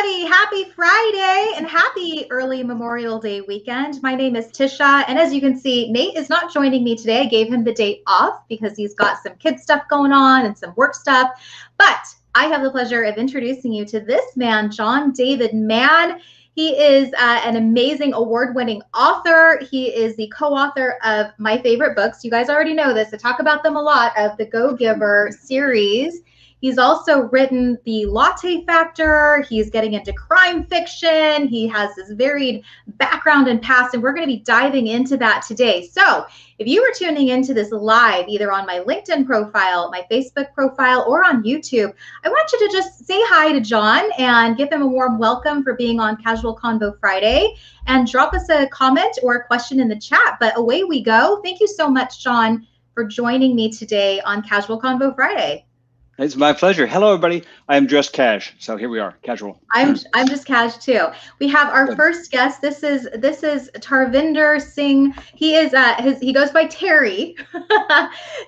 Happy Friday and happy early Memorial Day weekend. My name is Tisha, and as you can see, Nate is not joining me today. I gave him the day off because he's got some kid stuff going on and some work stuff. But I have the pleasure of introducing you to this man, John David Mann. He is an amazing award-winning author. He is the co-author of my favorite books. You guys already know this. I talk about them a lot, of the Go-Giver series. He's also written The Latte Factor. He's getting into crime fiction. He has this varied background and past, and we're going to be diving into that today. So if you were tuning into this live, either on my LinkedIn profile, my Facebook profile, or on YouTube, I want you to just say hi to John and give him a warm welcome for being on Casual Convo Friday, and drop us a comment or a question in the chat. But away we go. Thank you so much, John, for joining me today on Casual Convo Friday. It's my pleasure. Hello, everybody. I am dressed cash, so here we are, casual. I'm just cash too. We have our first guest. This is Tarvinder Singh. He is he goes by Terry.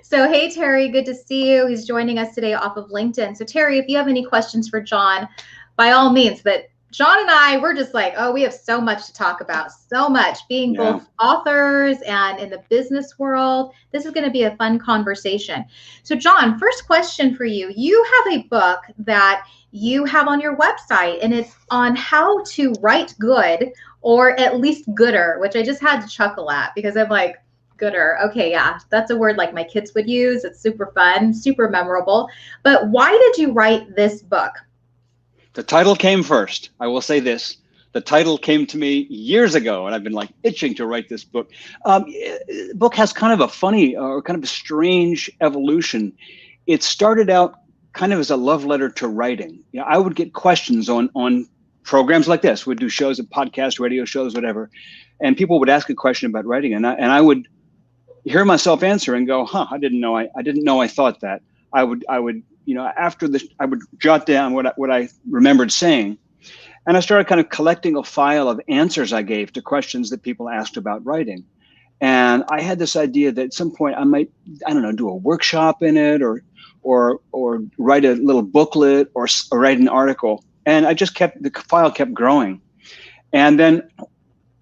So hey Terry, good to see you. He's joining us today off of LinkedIn. So Terry, if you have any questions for John, by all means. But John and I, we're just like, oh, we have so much to talk about, so much, being both authors and in the business world. This is going to be a fun conversation. So John, first question for you. You have a book that you have on your website, and it's on how to write good, or at least gooder, which I just had to chuckle at because I'm like, gooder. Okay, yeah, that's a word like my kids would use. It's super fun, super memorable. But why did you write this book? The title came first. I will say this. The title came to me years ago, and I've been like itching to write this book. The book has kind of a funny or kind of a strange evolution. It started out kind of as a love letter to writing. You know, I would get questions on programs like this. We'd do shows and podcasts, radio shows, whatever. And people would ask a question about writing, and I would hear myself answer and go, huh, I didn't know I thought that. I would you know, after this, I would jot down what I remembered saying. And I started kind of collecting a file of answers I gave to questions that people asked about writing. And I had this idea that at some point I might, I don't know, do a workshop in it or write a little booklet or write an article. And I just the file kept growing. And then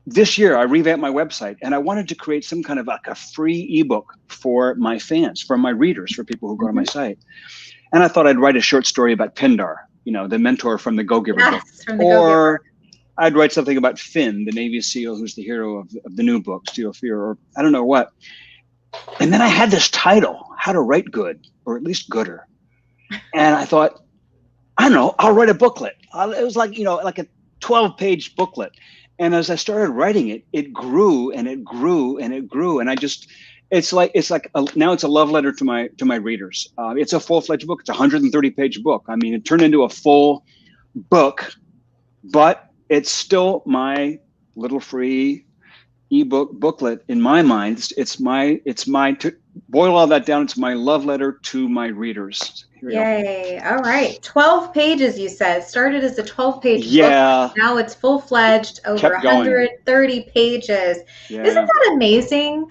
this year I revamped my website, and I wanted to create some kind of like a free ebook for my fans, for my readers, for people who go to my site. And I thought I'd write a short story about Pindar, you know, the mentor from the Go-Giver book. Or I'd write something about Finn, the Navy SEAL, who's the hero of the new book, Steel Fear, or I don't know what. And then I had this title, How to Write Good, or at least Gooder. And I thought, I don't know, I'll write a booklet. It was like, you know, like a 12-page booklet. And as I started writing it, it grew and it grew and it grew. And I just, now it's a love letter to my readers. It's a full-fledged book. It's a 130-page book. I mean, it turned into a full book, but it's still my little free ebook booklet in my mind. To boil all that down, it's my love letter to my readers. Yay. All right. 12 pages, you said. Started as a 12-page book. Now it's full-fledged, over 130 pages. Yeah. Isn't that amazing?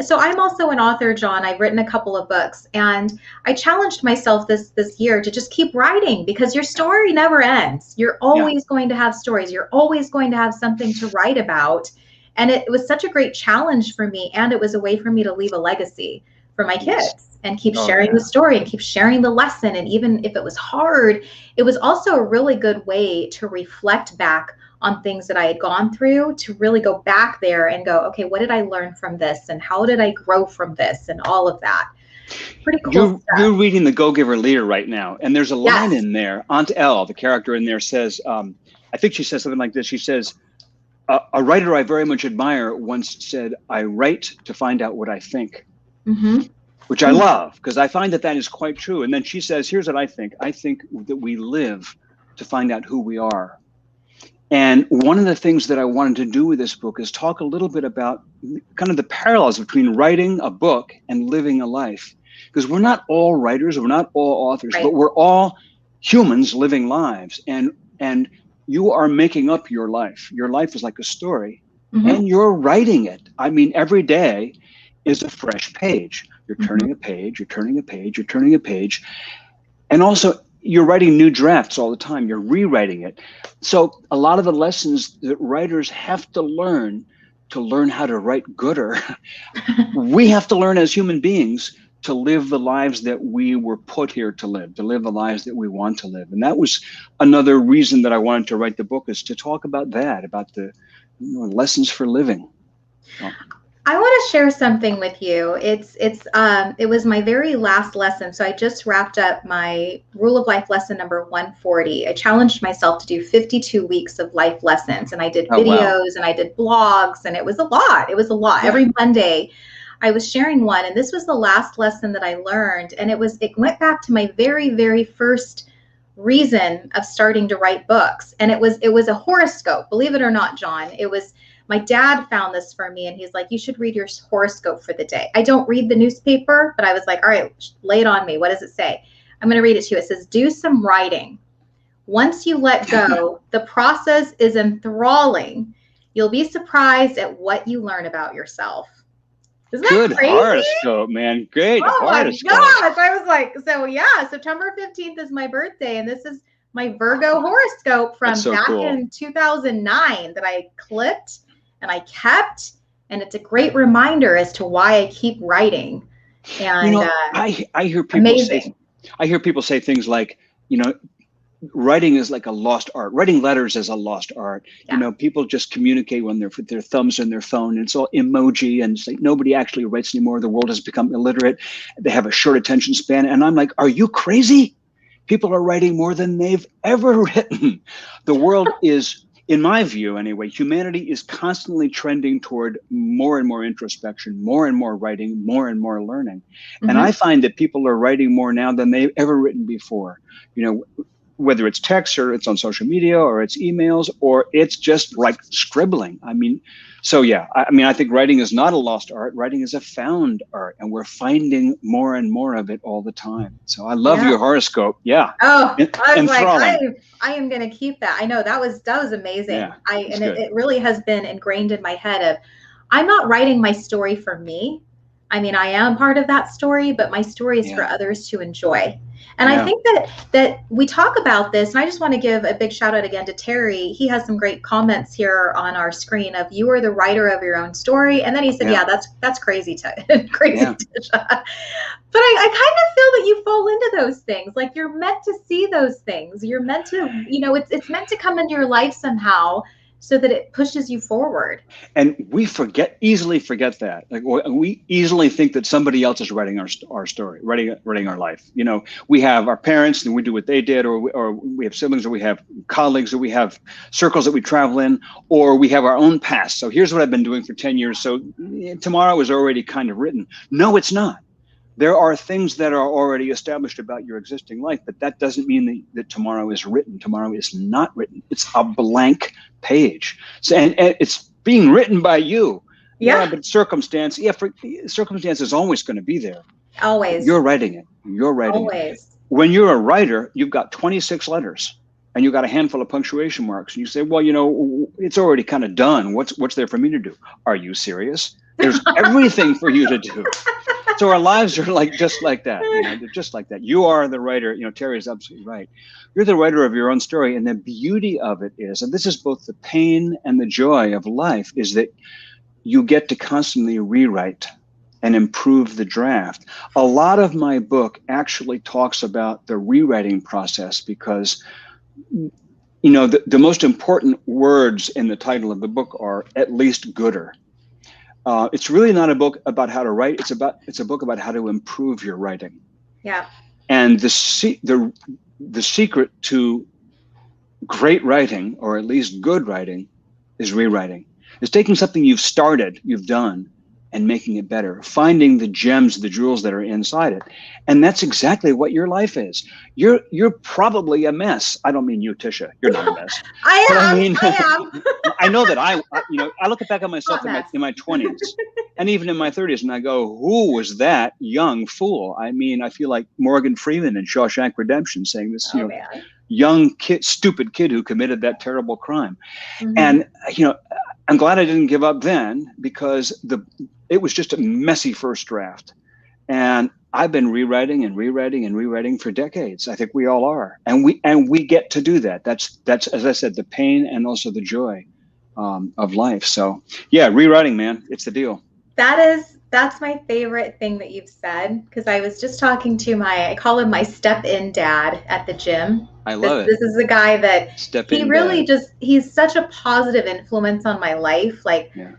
So I'm also an author, John. I've written a couple of books, and I challenged myself this year to just keep writing, because your story never ends. You're always going to have stories. You're always going to have something to write about. And it was such a great challenge for me, and it was a way for me to leave a legacy for my kids. And keep sharing the story and keep sharing the lesson. And even if it was hard, it was also a really good way to reflect back on things that I had gone through, to really go back there and go, okay, what did I learn from this? And how did I grow from this? And all of that. Pretty cool stuff. You're reading The Go-Giver Leader right now. And there's a line in there. Aunt Elle, the character in there, says, I think she says something like this. She says, a writer I very much admire once said, I write to find out what I think. Mm-hmm. Which I love, because I find that is quite true. And then she says, here's what I think. I think that we live to find out who we are. And one of the things that I wanted to do with this book is talk a little bit about kind of the parallels between writing a book and living a life. Because we're not all writers, we're not all authors, but we're all humans living lives. And you are making up your life. Your life is like a story, and you're writing it. I mean, every day is a fresh page. You're turning a page, you're turning a page, you're turning a page. And also, you're writing new drafts all the time. You're rewriting it. So a lot of the lessons that writers have to learn how to write gooder, we have to learn as human beings to live the lives that we were put here to live the lives that we want to live. And that was another reason that I wanted to write the book, is to talk about that, about the lessons for living. I want to share something with you. It was my very last lesson. So I just wrapped up my Rule of Life lesson number 140. I challenged myself to do 52 weeks of life lessons, and I did videos and I did blogs, and it was a lot. It was a lot. Yeah. Every Monday I was sharing one, and this was the last lesson that I learned. And it went back to my very, very first reason of starting to write books. And it was a horoscope, believe it or not, John. My dad found this for me, and he's like, you should read your horoscope for the day. I don't read the newspaper, but I was like, all right, lay it on me. What does it say? I'm going to read it to you. It says, do some writing. Once you let go, the process is enthralling. You'll be surprised at what you learn about yourself. Isn't that good crazy? Horoscope, man. Great horoscope. Oh my gosh. I was like, so yeah, September 15th is my birthday, and this is my Virgo horoscope from back in 2009 that I clipped and I kept, and it's a great reminder as to why I keep writing. And I hear people say things like, writing is like a lost art. Writing letters is a lost art. Yeah. People just communicate when they're with their thumbs in their phone, and it's all emoji, and it's like nobody actually writes anymore. The world has become illiterate. They have a short attention span. And I'm like, are you crazy? People are writing more than they've ever written. The world is, in my view anyway, humanity is constantly trending toward more and more introspection, more and more writing, more and more learning. Mm-hmm. And I find that people are writing more now than they've ever written before. Whether it's text or it's on social media or it's emails or it's just like scribbling. I think writing is not a lost art. Writing is a found art, and we're finding more and more of it all the time. So I love your horoscope. Yeah. Oh, I was like, I am going to keep that. I know that was amazing. Yeah, it really has been ingrained in my head of, I'm not writing my story for me. I mean, I am part of that story, but my story is for others to enjoy. And I think that we talk about this, and I just want to give a big shout out again to Terry. He has some great comments here on our screen of, you are the writer of your own story. And then he said, that's crazy, crazy, Tisha. But I kind of feel that you fall into those things. Like, you're meant to see those things. You're meant to, it's meant to come into your life somehow, so that it pushes you forward. And we easily forget that. Like, we easily think that somebody else is writing our story, writing our life. We have our parents and we do what they did, or we have siblings, or we have colleagues, or we have circles that we travel in, or we have our own past. So here's what I've been doing for 10 years. So tomorrow is already kind of written. No, it's not. There are things that are already established about your existing life, but that doesn't mean that tomorrow is written. Tomorrow is not written. It's a blank page. So, and it's being written by you. Yeah, but circumstance is always going to be there. Always. You're writing it. Always. When you're a writer, you've got 26 letters and you've got a handful of punctuation marks. And you say, well, it's already kind of done. What's there for me to do? Are you serious? There's everything for you to do. So our lives are just like that. They're just like that. You are the writer. Terry's absolutely right. You're the writer of your own story. And the beauty of it is, and this is both the pain and the joy of life, is that you get to constantly rewrite and improve the draft. A lot of my book actually talks about the rewriting process, because the most important words in the title of the book are "at least gooder." It's really not a book about how to write. It's a book about how to improve your writing. Yeah. And the secret to great writing, or at least good writing, is rewriting. It's taking something you've done, and making it better, finding the gems, the jewels that are inside it. And that's exactly what your life is. You're probably a mess. I don't mean you, Tisha. You're not a mess. I am. I know that I look back at myself in my 20s and even in my 30s, and I go, who was that young fool? I mean, I feel like Morgan Freeman in Shawshank Redemption saying this, young kid, stupid kid who committed that terrible crime. Mm-hmm. And, I'm glad I didn't give up then, because it was just a messy first draft. And I've been rewriting and rewriting and rewriting for decades. I think we all are, and we get to do that. That's as I said, the pain and also the joy of life. So yeah, rewriting, man, it's the deal. That's my favorite thing that you've said, because I was just talking to I call him my step-in dad at the gym. I love it. This is a guy that Step-in really dad. he's such a positive influence on my life, like, Yeah.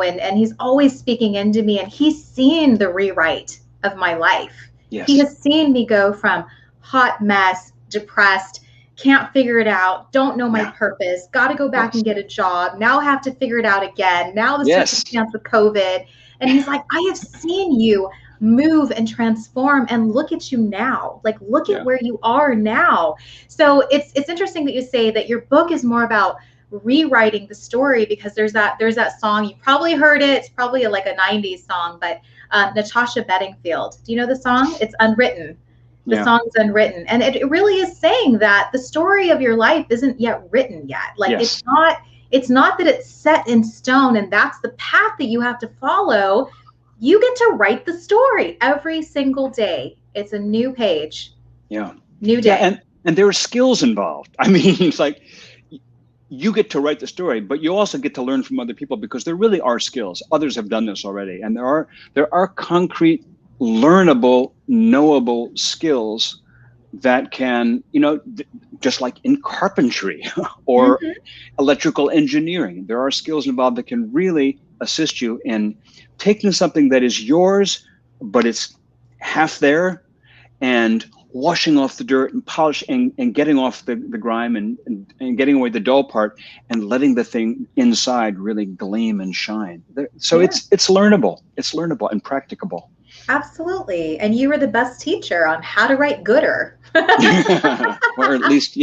And he's always speaking into me, and he's seen the rewrite of my life. Yes. He has seen me go from hot mess, depressed, can't figure it out, don't know my purpose, got to go back and get a job, now have to figure it out again, now the circumstance with COVID. And he's like, I have seen you move and transform, and look at you now. Like, look at where you are now. So it's interesting that you say that your book is more about rewriting the story, because there's that song, you probably heard it, it's probably like a 90s song, but Natasha Bedingfield, do you know the song? It's Unwritten. The song's Unwritten, and it really is saying that the story of your life isn't yet written yet. Like, it's not that it's set in stone and that's the path that you have to follow. You get to write the story every single day. It's a new page. Yeah. New day. Yeah, and there are skills involved. I mean, it's like you get to write the story, but you also get to learn from other people, because there really are skills. Others have done this already. And there are concrete, learnable, knowable skills that can, just like in carpentry or electrical engineering, there are skills involved that can really assist you in taking something that is yours, but it's half there, and washing off the dirt and polishing and getting off the grime and getting away the dull part, and letting the thing inside really gleam and shine. So it's learnable. It's learnable and practicable. Absolutely. And you were the best teacher on how to write gooder. Or at least.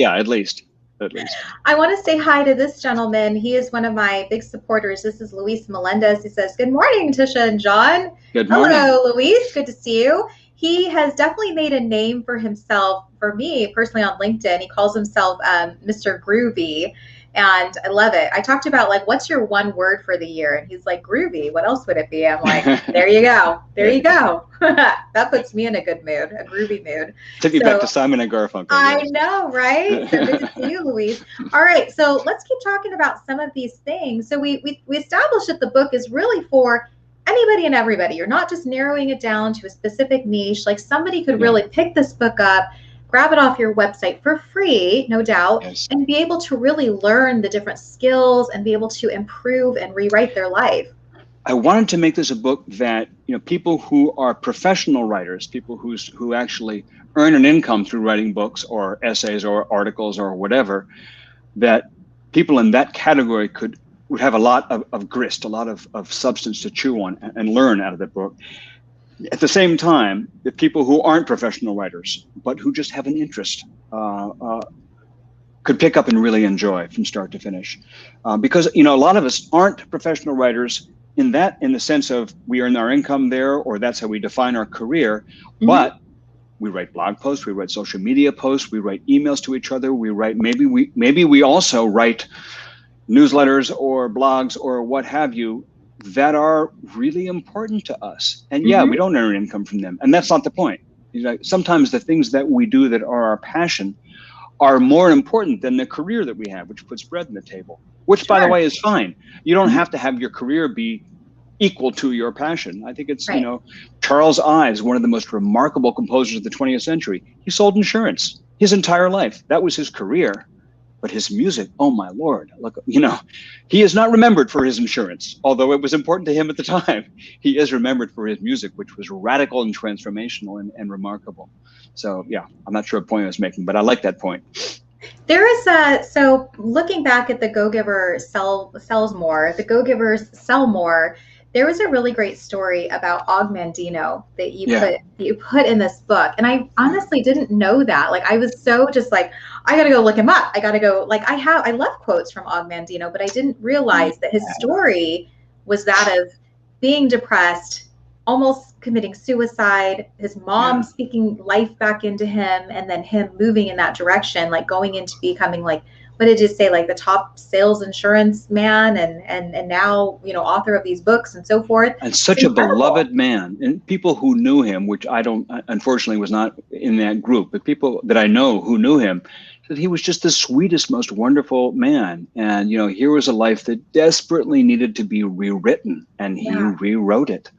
I want to say hi to this gentleman. He is one of my big supporters. This is Luis Melendez. He says, good morning, Tisha and John. Good morning. Hello, Luis. Good to see you. He has definitely made a name for himself, for me personally, on LinkedIn. He calls himself Mr. Groovy. And I love it. I talked about, like, what's your one word for the year? And he's like, groovy. What else would it be? I'm like, there you go. There you go. That puts me in a good mood, a groovy mood. Took you back to Simon and Garfunkel. I know, right? So good to see you, Luis. All right. So let's keep talking about some of these things. So we established that the book is really for anybody and everybody. You're not just narrowing it down to a specific niche. Like, somebody could really pick this book up, grab it off your website for free, no doubt, and be able to really learn the different skills and be able to improve and rewrite their life. I wanted to make this a book that, people who are professional writers, people who actually earn an income through writing books or essays or articles or whatever, that people in that category would have a lot of grist, a lot of substance to chew on and learn out of the book. At the same time, the people who aren't professional writers, but who just have an interest, could pick up and really enjoy from start to finish. Because, a lot of us aren't professional writers in the sense of we earn our income there, or that's how we define our career. But we write blog posts, we write social media posts, we write emails to each other, maybe we also write newsletters or blogs or what have you, that are really important to us. And we don't earn income from them. And that's not the point. Sometimes the things that we do that are our passion are more important than the career that we have, which puts bread on the table, which, by the way, is fine. You don't have to have your career be equal to your passion. I think it's, Charles Ives, one of the most remarkable composers of the 20th century. He sold insurance his entire life. That was his career. But his music, oh my Lord, look, he is not remembered for his insurance, although it was important to him at the time. He is remembered for his music, which was radical and transformational and remarkable. So, I'm not sure what point I was making, but I like that point. There is so looking back at the Go-Giver Sells More, the Go-Givers Sell More, there was a really great story about Og Mandino that you put in this book. And I honestly didn't know that. Like, I was so just like, I got to go look him up. I got to go, like, I love quotes from Og Mandino, but I didn't realize that his story was that of being depressed, almost committing suicide, his mom speaking life back into him, and then him moving in that direction, like going into becoming like what did you say, like the top sales insurance man, and now, you know, author of these books and so forth. And such a beloved man. And people who knew him, which I don't, unfortunately was not in that group, but people that I know who knew him, that he was just the sweetest, most wonderful man. And, you know, here was a life that desperately needed to be rewritten, and he rewrote it.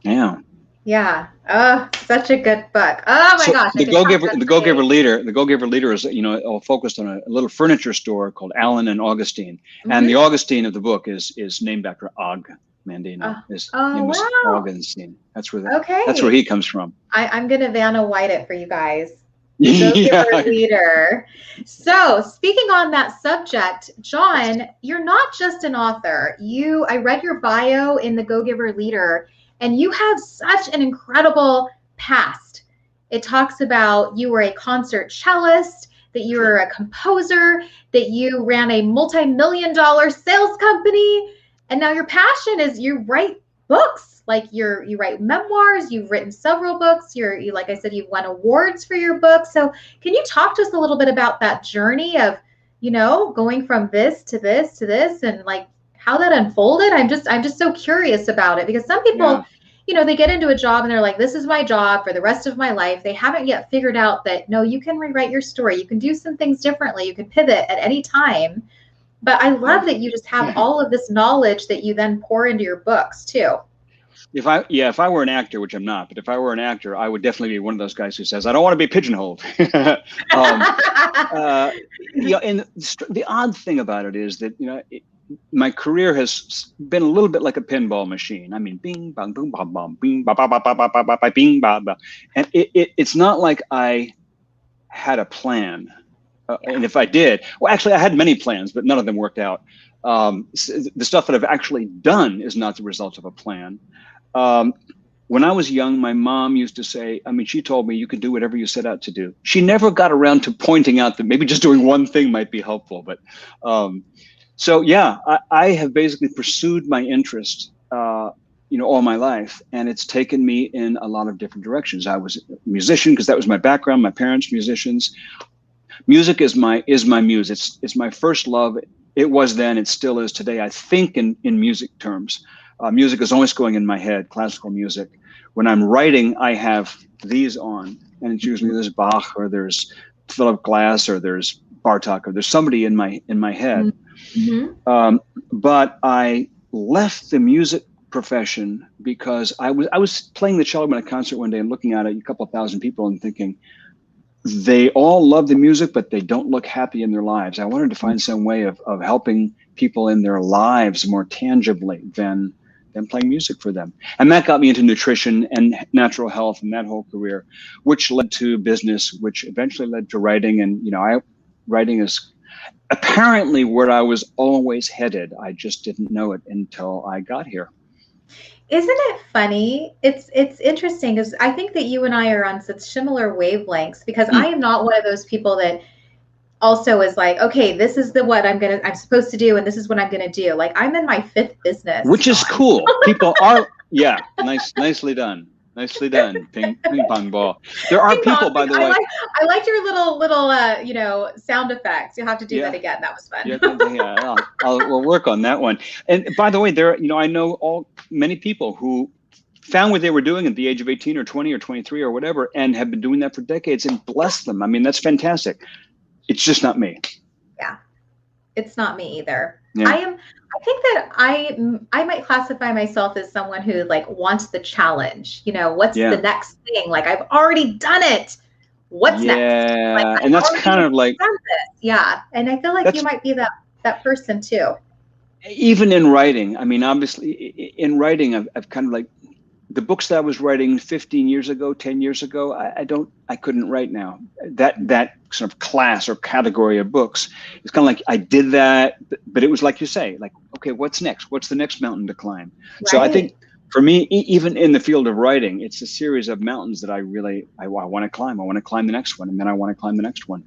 Yeah. Yeah. Oh, such a good book. Oh my gosh. The Go-Giver Leader is, you know, all focused on a little furniture store called Allen and Augustine. And the Augustine of the book is named after Og Mandino. His name was Augustine. That's where he comes from. I'm going to Vanna White it for you guys. Go-Giver Leader. So speaking on that subject, John, you're not just an author. I read your bio in the Go-Giver Leader, and you have such an incredible past. It talks about you were a concert cellist, that you were a composer, that you ran a multi-million-dollar sales company, and now your passion is you write books. Like you write memoirs, you've written several books, you like I said, you've won awards for your books. So can you talk to us a little bit about that journey of, you know, going from this to this to this, and like how that unfolded? I'm just so curious about it, because some people, you know, they get into a job and they're like, this is my job for the rest of my life. They haven't yet figured out that, no, you can rewrite your story. You can do some things differently. You can pivot at any time. But I love that you just have all of this knowledge that you then pour into your books too. If I were an actor, which I'm not, but if I were an actor, I would definitely be one of those guys who says, I don't want to be pigeonholed. You know, and the odd thing about it is that, you know, my career has been a little bit like a pinball machine. I mean, bing, bang, boom, bam, bam, bing, ba, ba, ba, ba, ba, ba, ba, ba, bing, ba, ba. And it's not like I had a plan. And if I did, well, actually, I had many plans, but none of them worked out. The stuff that I've actually done is not the result of a plan. When I was young, my mom used to say, I mean, she told me you can do whatever you set out to do. She never got around to pointing out that maybe just doing one thing might be helpful. But so, yeah, I have basically pursued my interest, you know, all my life. And it's taken me in a lot of different directions. I was a musician because that was my background. My parents, musicians. Music is my muse. It's my first love. It was then. It still is today. I think in music terms. Music is always going in my head, classical music. When I'm writing, I have these on, and it's usually there's Bach, or there's Philip Glass, or there's Bartok, or there's somebody in my head. But I left the music profession because I was playing the cello at a concert one day and looking at it, a couple of thousand people, and thinking, they all love the music, but they don't look happy in their lives. I wanted to find some way of helping people in their lives more tangibly than playing music for them. And that got me into nutrition and natural health and that whole career, which led to business, which eventually led to writing. And, you know, writing is apparently where I was always headed. I just didn't know it until I got here. Isn't it funny? It's interesting because I think that you and I are on such similar wavelengths, because I am not one of those people that also is like, okay, this is what I'm supposed to do, and this is what I'm gonna do. Like, I'm in my 5th business. Which is cool. People are, nicely done. Nicely done. Ping pong ball. There are people, by the way. I liked your little you know, sound effects. You'll have to do that again. That was fun. We'll work on that one. And by the way, you know, I know many people who found what they were doing at the age of 18 or 20 or 23 or whatever, and have been doing that for decades, and bless them. I mean, that's fantastic. It's just not me. Yeah, it's not me either. Yeah. I think that I might classify myself as someone who like wants the challenge. You know, what's the next thing? Like, I've already done it. What's next? Yeah, and that's kind of like, yeah. And I feel like you might be that person too. Even in writing, I mean, obviously, in writing, I've kind of like, the books that I was writing 15 years ago, 10 years ago, I couldn't write now. That sort of class or category of books, it's kind of like I did that, but it was like you say, like, okay, what's next? What's the next mountain to climb? Right. So I think for me, even in the field of writing, it's a series of mountains that I want to climb. I want to climb the next one, and then I want to climb the next one.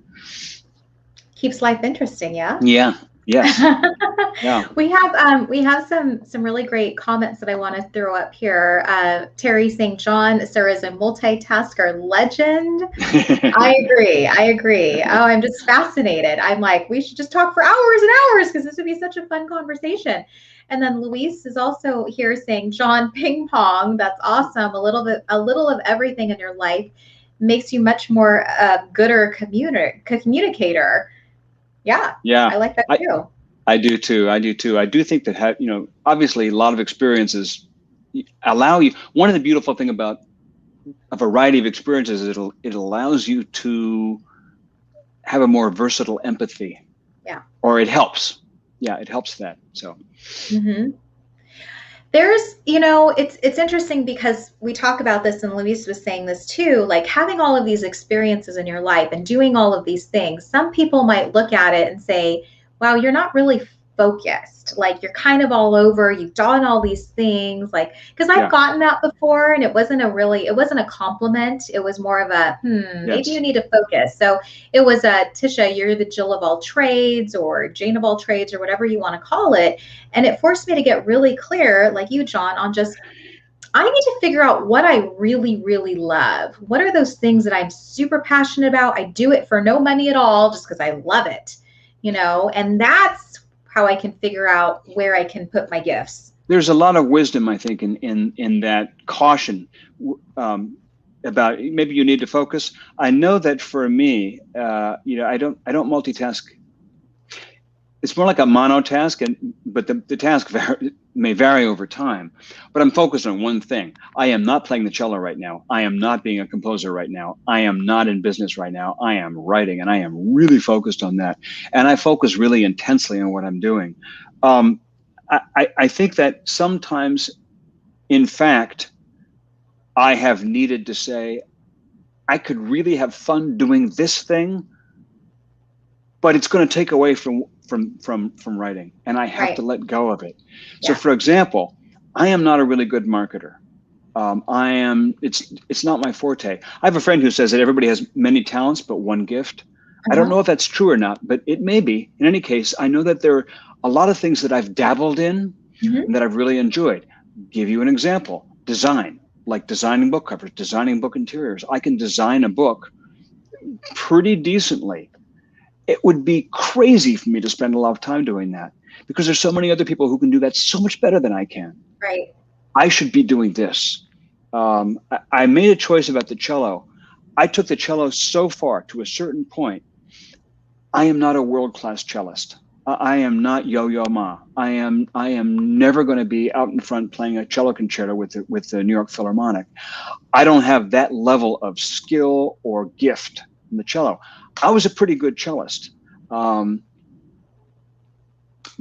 Keeps life interesting, yeah? Yeah. Yes. Yeah. We have some really great comments that I want to throw up here. Terry St. John, Sarah is a multitasker legend. I agree. I agree. Oh, I'm just fascinated. I'm like, we should just talk for hours and hours because this would be such a fun conversation. And then Luis is also here saying, John, ping pong. That's awesome. A little of everything in your life makes you much more gooder communicator. Yeah. Yeah. I like that too. I do too. I do think that, obviously a lot of experiences allow you. One of the beautiful thing about a variety of experiences, it allows you to have a more versatile empathy. Yeah. Or it helps. Yeah, it helps that. So. Mm-hmm. There's, it's interesting because we talk about this, and Luis was saying this too, like having all of these experiences in your life and doing all of these things. Some people might look at it and say, wow, you're not really focused. Like you're kind of all over, you've done all these things, like, because I've gotten that before, and it wasn't a compliment. It was more of a, maybe you need to focus. So it was Tisha, you're the Jill of all trades, or Jane of all trades, or whatever you want to call it. And it forced me to get really clear, like you, John, on just, I need to figure out what I really, really love. What are those things that I'm super passionate about? I do it for no money at all, just because I love it, and that's how I can figure out where I can put my gifts. There's a lot of wisdom, I think, in that caution about maybe you need to focus. I know that for me, I don't multitask. It's more like a monotask, but the task may vary over time. But I'm focused on one thing. I am not playing the cello right now. I am not being a composer right now. I am not in business right now. I am writing, and I am really focused on that. And I focus really intensely on what I'm doing. I think that sometimes, in fact, I have needed to say, I could really have fun doing this thing, but it's going to take away from writing, and I have to let go of it. So for example, I am not a really good marketer. It's not my forte. I have a friend who says that everybody has many talents, but one gift. I don't know if that's true or not, but it may be. In any case, I know that there are a lot of things that I've dabbled in and that I've really enjoyed. Give you an example: design, like designing book covers, designing book interiors. I can design a book pretty decently. It would be crazy for me to spend a lot of time doing that because there's so many other people who can do that so much better than I can. Right. I should be doing this. I made a choice about the cello. I took the cello so far to a certain point. I am not a world-class cellist. I am not Yo-Yo Ma. I am never going to be out in front playing a cello concerto with the New York Philharmonic. I don't have that level of skill or gift in the cello. I was a pretty good cellist, but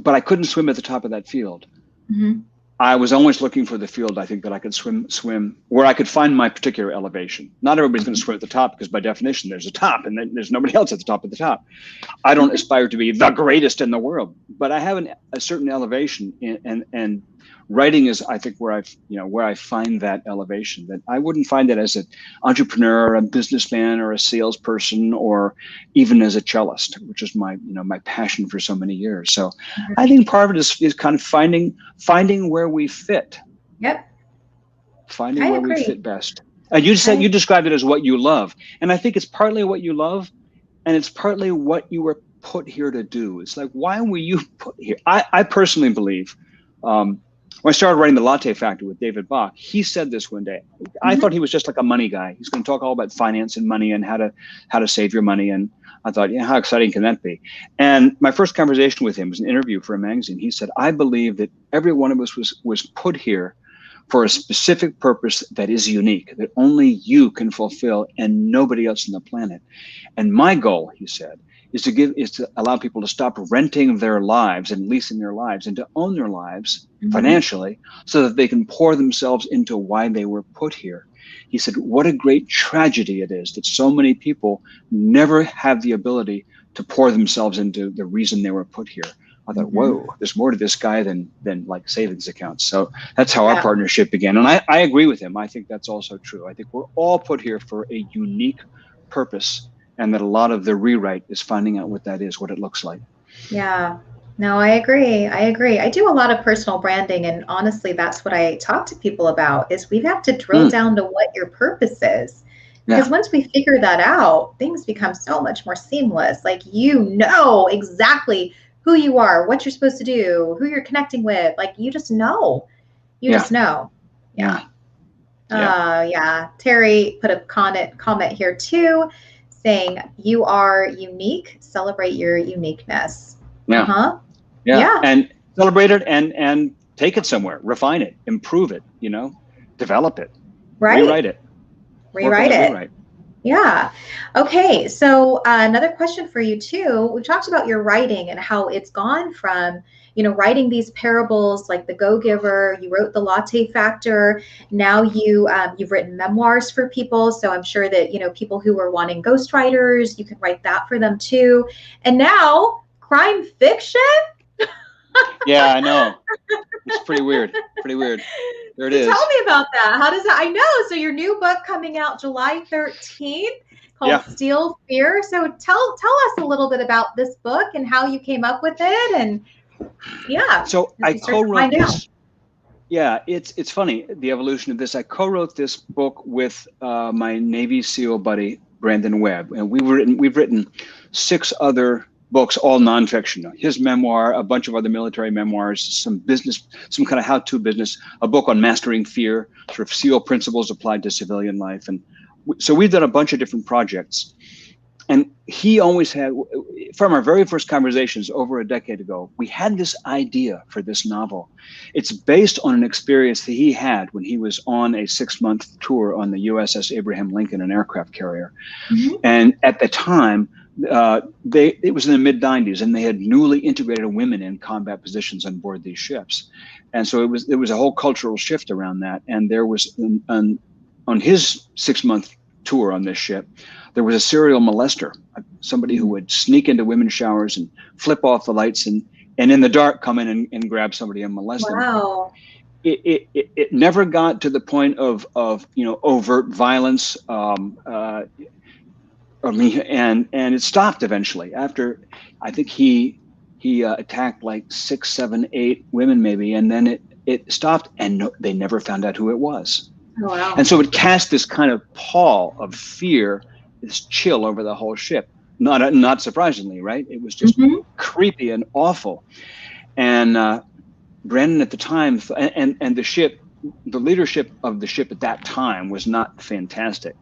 I couldn't swim at the top of that field. I was always looking for the field, I think, that I could swim where I could find my particular elevation. Not everybody's going to swim at the top because by definition, there's a top and then there's nobody else at the top of the top. I don't aspire to be the greatest in the world, but I have a certain elevation, and writing is, I think, where I find that elevation. That I wouldn't find it as an entrepreneur, a businessman, or a salesperson, or even as a cellist, which is my passion for so many years. So I think part of it is kind of finding where we fit. Yep. Finding where we fit best. And you said you described it as what you love, and I think it's partly what you love, and it's partly what you were put here to do. It's like, why were you put here? I personally believe. When I started writing The Latte Factory with David Bach, he said this one day. I thought he was just like a money guy. He's going to talk all about finance and money and how to save your money. And I thought, how exciting can that be? And my first conversation with him was an interview for a magazine. He said, I believe that every one of us was put here for a specific purpose that is unique, that only you can fulfill and nobody else on the planet. And my goal, he said, is to allow people to stop renting their lives and leasing their lives and to own their lives financially so that they can pour themselves into why they were put here. He said, what a great tragedy it is that so many people never have the ability to pour themselves into the reason they were put here. I thought, whoa, there's more to this guy than like savings accounts. So that's how our partnership began. And I agree with him. I think that's also true. I think we're all put here for a unique purpose, and that a lot of the rewrite is finding out what that is, what it looks like. Yeah. No, I agree. I agree. I do a lot of personal branding, and honestly, that's what I talk to people about is we have to drill Mm, down to what your purpose is. Because yeah, once we figure that out, things become so much more seamless. Like you know exactly who you are, what you're supposed to do, who you're connecting with. Like you just know. You yeah, just know. Yeah. yeah, yeah, Yeah. Terry put a comment here too, saying you are unique. Celebrate your uniqueness. yeah, Uh-huh. yeah. Yeah. And celebrate it and take it somewhere, refine it, improve it, develop it, Right. rewrite it, work on Rewrite the it. rewrite. Yeah. Okay. So another question for you too. We talked about your writing and how it's gone from, writing these parables like The Go-Giver. You wrote The Latte Factor. Now you've written memoirs for people. So I'm sure that people who are wanting ghostwriters, you can write that for them too. And now crime fiction. Yeah, I know. It's pretty weird. Pretty weird. There it So tell is. me about that. How does that? I know. So your new book coming out July 13th called Yeah. Steal Fear. So tell us a little bit about this book and how you came up with it, and yeah, So as I we start to co-wrote find out. this. Yeah, it's funny, the evolution of this. I co-wrote this book with my Navy SEAL buddy Brandon Webb, and we've written 6 other books, all nonfiction. His memoir, a bunch of other military memoirs, some business, some kind of how-to business, a book on mastering fear, sort of SEAL principles applied to civilian life, and so we've done a bunch of different projects. And he always had, from our very first conversations over a decade ago, we had this idea for this novel. It's based on an experience that he had when he was on a 6-month tour on the USS Abraham Lincoln, an aircraft carrier. Mm-hmm. And at the time, it was in the mid-90s, and they had newly integrated women in combat positions on board these ships. And so there was a whole cultural shift around that. And there was, on his 6-month tour on this ship, there was a serial molester, somebody who would sneak into women's showers and flip off the lights and in the dark come in and grab somebody and molest them. Wow. It never got to the point of overt violence. And it stopped eventually after, I think he attacked like 6, 7, 8 women maybe, and then it stopped, and they never found out who it was. Oh, wow. And so it cast this kind of pall of fear, this chill over the whole ship. Not surprisingly, right? It was just creepy and awful. And Brandon at the time, and the ship, the leadership of the ship at that time was not fantastic.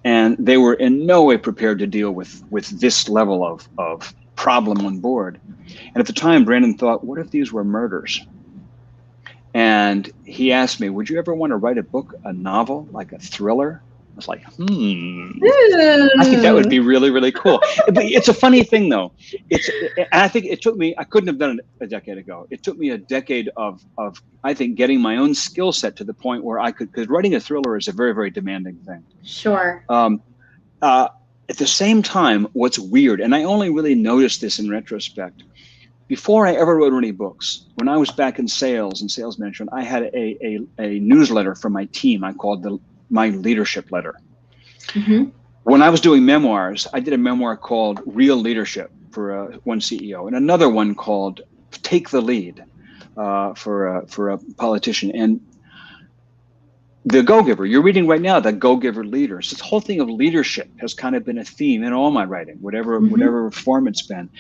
And they were in no way prepared to deal with this level of problem on board. And at the time, Brandon thought, what if these were murders? And he asked me, would you ever want to write a book, a novel, like a thriller? I was like, I think that would be really, really cool. But it's a funny thing, though. I think it took me, I couldn't have done it a decade ago. It took me a decade of I think, getting my own skill set to the point where I could, because writing a thriller is a very, very demanding thing. Sure. At the same time, what's weird, and I only really noticed this in retrospect, before I ever wrote any books, when I was back in sales and sales management, I had a newsletter for my team I called my leadership letter. Mm-hmm. When I was doing memoirs, I did a memoir called Real Leadership for one CEO, and another one called Take the Lead for a politician. And The Go-Giver, you're reading right now, The Go-Giver Leaders. This whole thing of leadership has kind of been a theme in all my writing, whatever form it's been.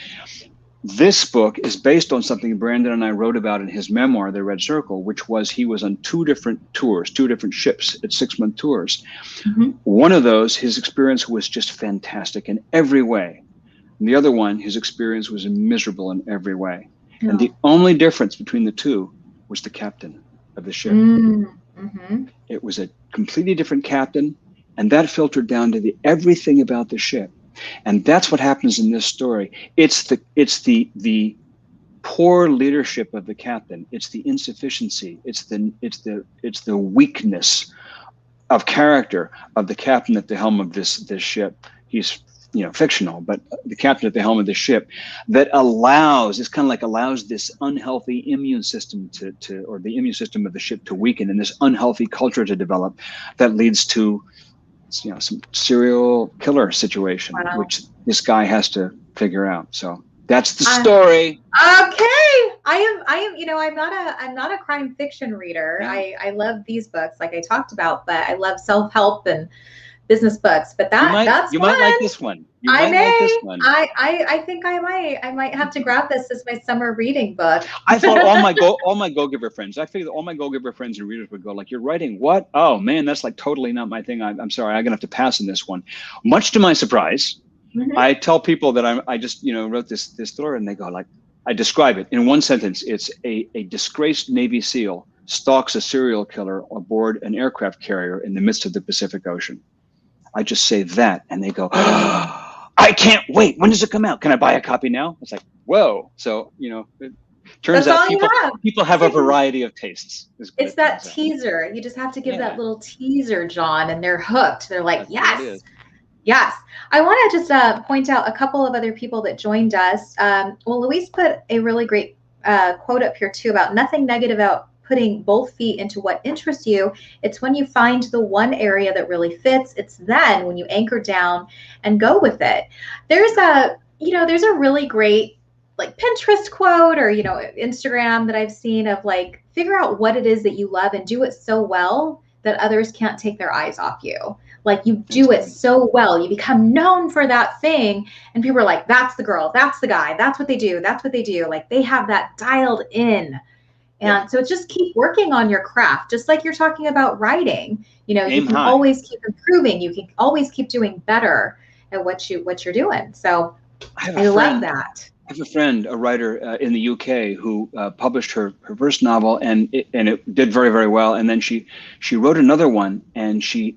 This book is based on something Brandon and I wrote about in his memoir, The Red Circle, which was he was on 2 different tours, 2 different ships at 6-month tours. Mm-hmm. One of those, his experience was just fantastic in every way. And the other one, his experience was miserable in every way. Oh. And the only difference between the 2 was the captain of the ship. Mm-hmm. It was a completely different captain, and that filtered down to everything about the ship. And that's what happens in this story. It's the poor leadership of the captain. It's the insufficiency. It's the weakness of character of the captain at the helm of this ship. He's fictional, but the captain at the helm of the ship that allows this unhealthy immune system or the immune system of the ship to weaken, and this unhealthy culture to develop that leads to some serial killer situation, wow, which this guy has to figure out. So That's the story. Okay. I'm not a crime fiction reader. Yeah. I love these books like I talked about, but I love self-help and business books. But that's you one. might like this one. You I might may. like this one. I think I might. I might have to grab this as my summer reading book. I thought all my Go-Giver friends, I figured all my Go-Giver friends and readers would go like, you're writing what? Oh man, that's like totally not my thing. I'm sorry, I'm gonna have to pass on this one. Much to my surprise, I tell people that I just, wrote this thriller, and they go like, I describe it in one sentence. It's a disgraced Navy SEAL stalks a serial killer aboard an aircraft carrier in the midst of the Pacific Ocean. I just say that, and they go, I can't wait. When does it come out? Can I buy a copy now? It's like, whoa. So, it turns out people have a variety of tastes. It's that teaser. You just have to give that little teaser, John, and they're hooked. They're like, yes. Yes. I want to just point out a couple of other people that joined us. Well, Louise put a really great quote up here too about nothing negative about putting both feet into what interests you. It's when you find the one area that really fits. It's then when you anchor down and go with it. There's a really great like Pinterest quote or, Instagram that I've seen of like, figure out what it is that you love and do it so well that others can't take their eyes off you. Like you do it so well, you become known for that thing, and people are like, that's the girl, that's the guy, that's what they do, that's what they do. Like they have that dialed in. And so it's just keep working on your craft, just like you're talking about writing. You can always keep improving. You can always keep doing better at what you're doing. So I love that. I have a friend, a writer in the UK, who published her first novel, and it did very, very well. And then she wrote another one, and she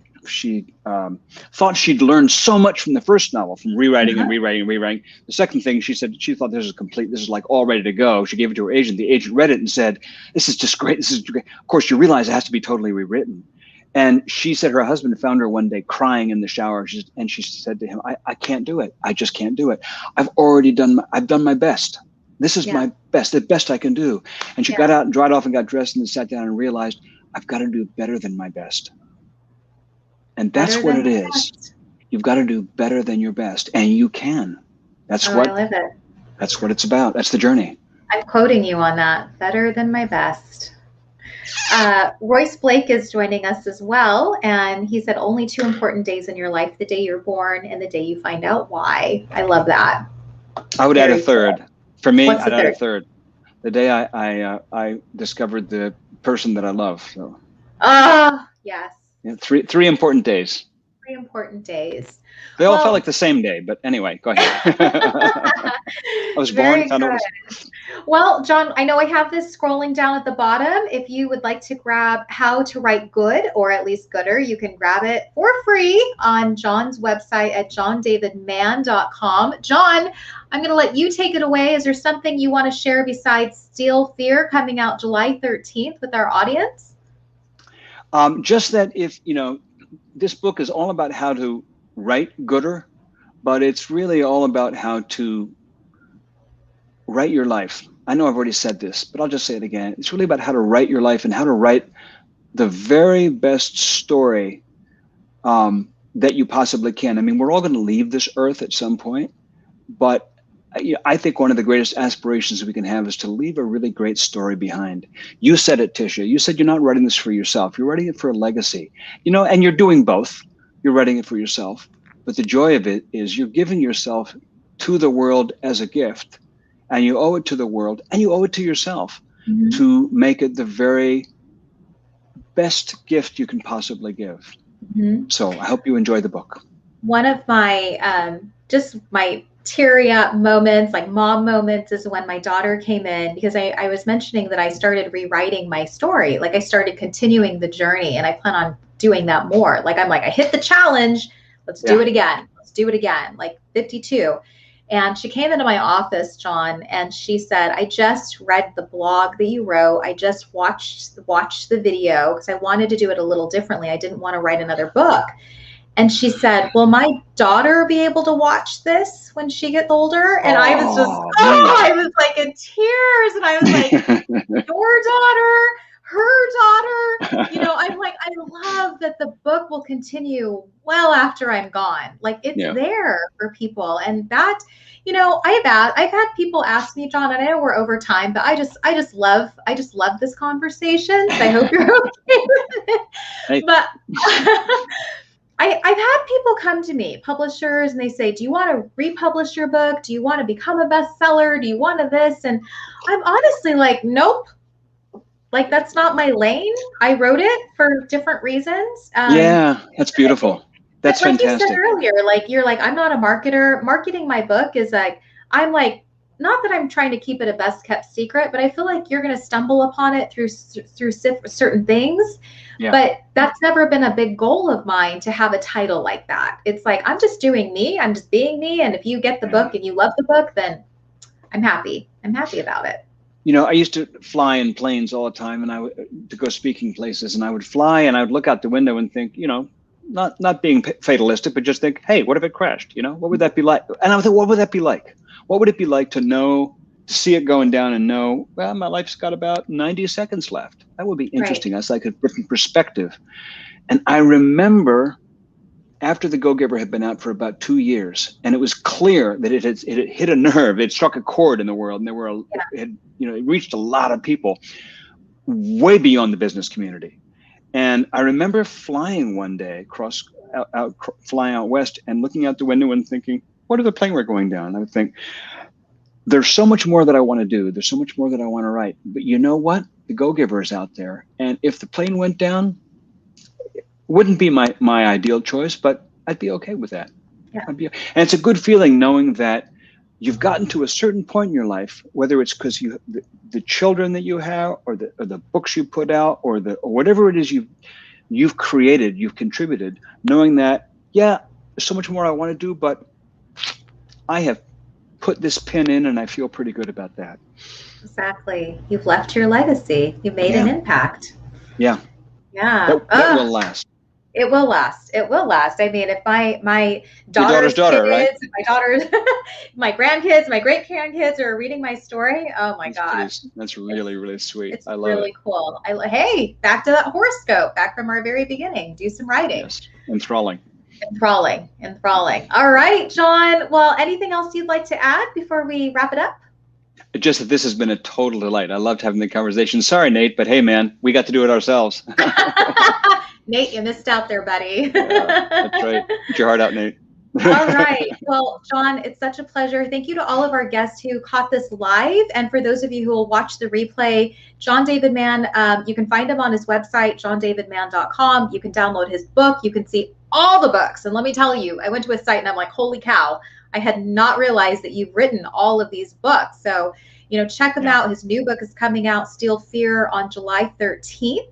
thought she'd learned so much from the first novel, from rewriting and rewriting and rewriting. The second thing, she said she thought this is complete. This is like all ready to go. She gave it to her agent. The agent read it and said, "This is just great. This is great." Of course, you realize it has to be totally rewritten. And she said her husband found her one day crying in the shower, and she said to him, "I can't do it. I just can't do it. I've done my best. This is my best, the best I can do." And she got out and dried off and got dressed and then sat down and realized, I've got to do better than my best. And that's what it is. You've got to do better than your best, and you can. That's I love it. That's what it's about. That's the journey. I'm quoting you on that. Better than my best. Royce Blake is joining us as well, and he said only 2 important days in your life: the day you're born and the day you find out why. I love that. I would add a third. Cool. For me, I'd add a third. The day I discovered the person that I love. So. Yes. Yeah, three important days. 3 important days. They all felt like the same day, but anyway, go ahead. I was born. Well, John, I know I have this scrolling down at the bottom. If you would like to grab How to Write Good, or at least Gooder, you can grab it for free on John's website at johndavidmann.com. John, I'm going to let you take it away. Is there something you want to share besides Steal Fear coming out July 13th with our audience? Just that this book is all about how to write gooder, but it's really all about how to write your life. I know I've already said this, but I'll just say it again. It's really about how to write your life and how to write the very best story that you possibly can. I mean, we're all going to leave this earth at some point, but I think one of the greatest aspirations we can have is to leave a really great story behind. You said it, Tisha. You said you're not writing this for yourself. You're writing it for a legacy, and you're doing both. You're writing it for yourself, but the joy of it is you're giving yourself to the world as a gift, and you owe it to the world and you owe it to yourself to make it the very best gift you can possibly give. So I hope you enjoy the book. One of my, just my teary up moments, like mom moments, is when my daughter came in, because I was mentioning that I started rewriting my story. Like I started continuing the journey, and I plan on doing that more. Like I hit the challenge. Let's do it again. Let's do it again. Like 52. And she came into my office, John, and she said, I just read the blog that you wrote. I just watched the video because I wanted to do it a little differently. I didn't want to write another book. And she said, will my daughter be able to watch this when she gets older? And I was just, I was like in tears. And I was like, your daughter, her daughter, I'm like, I love that the book will continue well after I'm gone. Like it's there for people. And that, I've had people ask me, John, and I know we're over time, but I just love this conversation. So I hope you're okay with it. Hey. But I've had people come to me, publishers, and they say, do you want to republish your book? Do you want to become a bestseller? Do you want to this? And I'm honestly like, nope. Like, that's not my lane. I wrote it for different reasons. Yeah, that's beautiful. That's fantastic. Like you said earlier, like you're like, I'm not a marketer. Marketing my book is like, I'm like, not that I'm trying to keep it a best kept secret, but I feel like you're going to stumble upon it through certain things. Yeah. But that's never been a big goal of mine to have a title like that. It's like, I'm just doing me. I'm just being me. And if you get the book and you love the book, then I'm happy. I'm happy about it. I used to fly in planes all the time, and to go speaking places, and I would fly and I would look out the window and think, not being fatalistic, but just think, hey, what if it crashed? What would that be like? And I would think, what would that be like? What would it be like to see it going down and know, well, my life's got about 90 seconds left? That would be interesting. Right. That's like a different perspective. And I remember after The Go-Giver had been out for about 2 years, and it was clear that it had hit a nerve, it struck a chord in the world, and it reached a lot of people way beyond the business community. And I remember flying one day flying out west and looking out the window and thinking, what if the plane were going down? I would think, there's so much more that I want to do. There's so much more that I want to write. But you know what? The Go-Giver is out there. And if the plane went down, it wouldn't be my ideal choice, but I'd be okay with that. Yeah. And it's a good feeling knowing that you've gotten to a certain point in your life, whether it's because the children that you have, or the books you put out, or whatever it is you've created, you've contributed, knowing that, yeah, there's so much more I want to do, but I have put this pin in and I feel pretty good about that. Exactly. You've left your legacy. You made an impact. Yeah. Yeah. That will last. It will last. It will last. I mean, if my daughter's daughter, kids, right? My daughter's, my grandkids, my great grandkids are reading my story. Oh my gosh. That's really, really sweet. It's really cool. Hey, back to that horoscope, back from our very beginning. Do some writing. Yes. Enthralling. All right, John. Well, anything else you'd like to add before we wrap it up? Just that this has been a total delight. I loved having the conversation. Sorry, Nate, but hey, man, we got to do it ourselves. Nate, you missed out there, buddy. That's right. Get your heart out, Nate. All right. Well, John, it's such a pleasure. Thank you to all of our guests who caught this live. And for those of you who will watch the replay, John David Mann, you can find him on his website, johndavidmann.com. You can download his book. You can see all the books. And let me tell you, I went to his site and I'm like, holy cow, I had not realized that you've written all of these books. So, check him out. His new book is coming out, Steal Fear, on July 13th.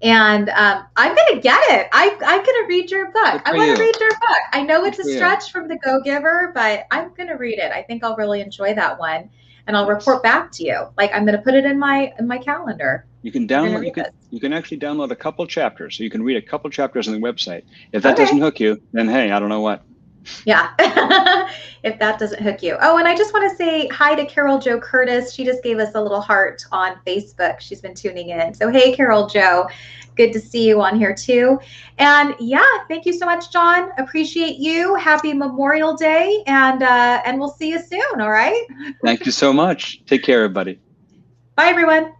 And I'm going to get it. I'm going to read your book. I want to read your book. I know it's a stretch from The Go-Giver, but I'm going to read it. I think I'll really enjoy that one. And I'll report back to you. Like, I'm going to put it in my calendar. You can download. You can actually download a couple chapters, so you can read a couple chapters on the website. If that doesn't hook you, then hey, I don't know what. Yeah, if that doesn't hook you. Oh, and I just want to say hi to Carol Jo Curtis. She just gave us a little heart on Facebook. She's been tuning in. So hey, Carol Jo, good to see you on here too. And yeah, thank you so much, John. Appreciate you. Happy Memorial Day, and we'll see you soon. All right. Thank you so much. Take care, everybody. Bye, everyone.